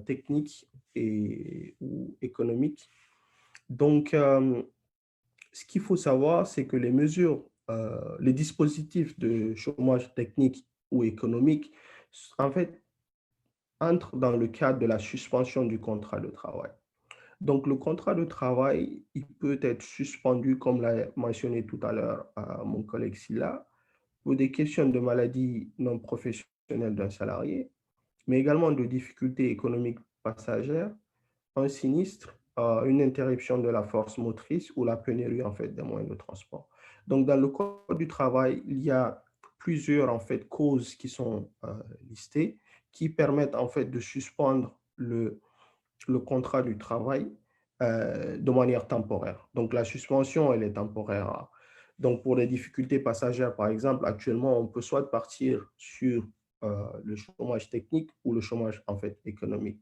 technique ou économique. Donc, ce qu'il faut savoir, c'est que les dispositifs de chômage technique ou économique, en fait, entrent dans le cadre de la suspension du contrat de travail. Donc, le contrat de travail, il peut être suspendu, comme l'a mentionné tout à l'heure mon collègue Silla, pour des questions de maladie non professionnelle d'un salarié, mais également de difficultés économiques passagères, un sinistre, une interruption de la force motrice ou la pénurie en fait des moyens de transport. Donc, dans le code du travail, il y a plusieurs en fait causes qui sont listées qui permettent en fait de suspendre le contrat du travail de manière temporaire. Donc, la suspension, elle est temporaire. Donc, pour les difficultés passagères, par exemple, actuellement, on peut soit partir sur le chômage technique ou le chômage en fait économique.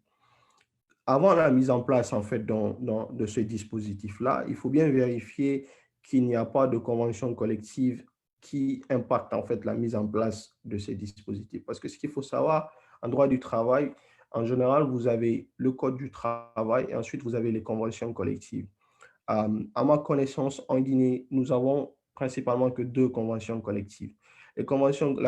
Avant la mise en place en fait de ce dispositif-là, il faut bien vérifier qu'il n'y a pas de convention collective qui impacte en fait la mise en place de ces dispositifs. Parce que ce qu'il faut savoir, en droit du travail, en général, vous avez le code du travail et ensuite vous avez les conventions collectives. À ma connaissance, en Guinée, nous avons principalement que deux conventions collectives. La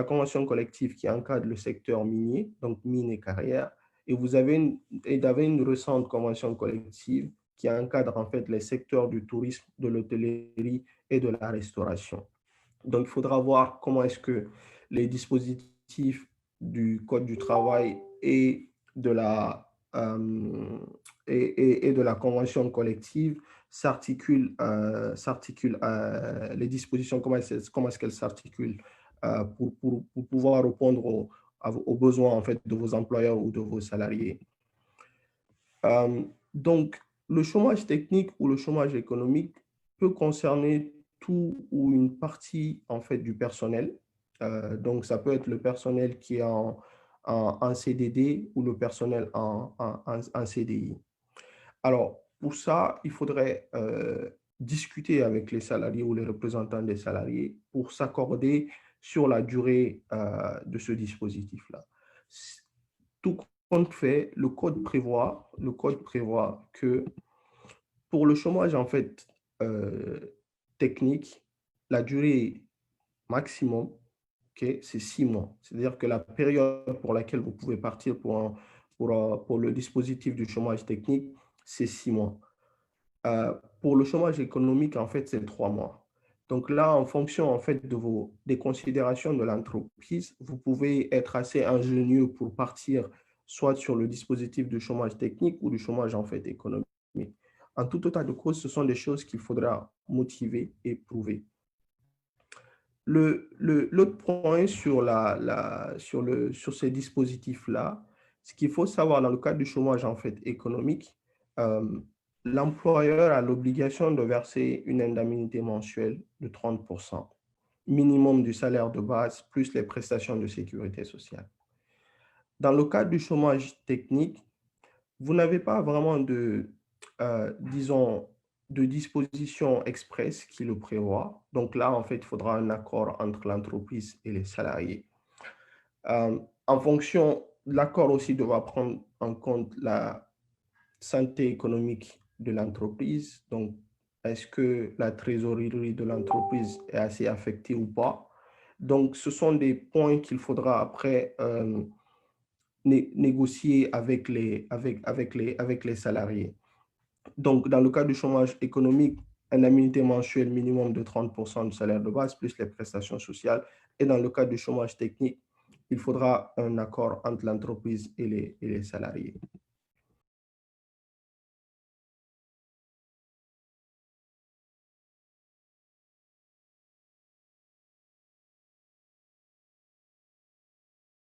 convention collective qui encadre le secteur minier, donc mines et carrières, et vous avez une récente convention collective qui encadre en fait les secteurs du tourisme, de l'hôtellerie et de la restauration. Donc, il faudra voir comment est-ce que les dispositifs du Code du travail et de la convention collective les dispositions, comment est-ce qu'elles s'articulent pour pouvoir répondre aux besoins en fait, de vos employeurs ou de vos salariés. Donc, le chômage technique ou le chômage économique peut concerner tout ou une partie en fait du personnel. Donc, ça peut être le personnel qui est en CDD ou le personnel en CDI. Alors, pour ça, il faudrait discuter avec les salariés ou les représentants des salariés pour s'accorder sur la durée de ce dispositif-là. Tout compte fait, le code prévoit que pour le chômage en fait technique, la durée maximum, ok, c'est 6 mois. C'est-à-dire que la période pour laquelle vous pouvez partir pour le dispositif du chômage technique, c'est 6 mois. Pour le chômage économique, en fait, c'est 3 mois. Donc là, en fonction en fait des considérations de l'entreprise, vous pouvez être assez ingénieux pour partir soit sur le dispositif de chômage technique ou du chômage en fait économique. En tout état de cause, ce sont des choses qu'il faudra motiver et prouver. L'autre point sur ces dispositifs-là, ce qu'il faut savoir dans le cadre du chômage en fait économique, l'employeur a l'obligation de verser une indemnité mensuelle de 30%, minimum du salaire de base, plus les prestations de sécurité sociale. Dans le cadre du chômage technique, vous n'avez pas vraiment disons, de disposition express qui le prévoit. Donc là, en fait, il faudra un accord entre l'entreprise et les salariés. En fonction, l'accord aussi devra prendre en compte la santé économique de l'entreprise. Donc, est-ce que la trésorerie de l'entreprise est assez affectée ou pas? Donc, ce sont des points qu'il faudra après négocier avec les salariés. Donc, dans le cas du chômage économique, une indemnité mensuelle minimum de 30% du salaire de base, plus les prestations sociales. Et dans le cas du chômage technique, il faudra un accord entre l'entreprise et les salariés.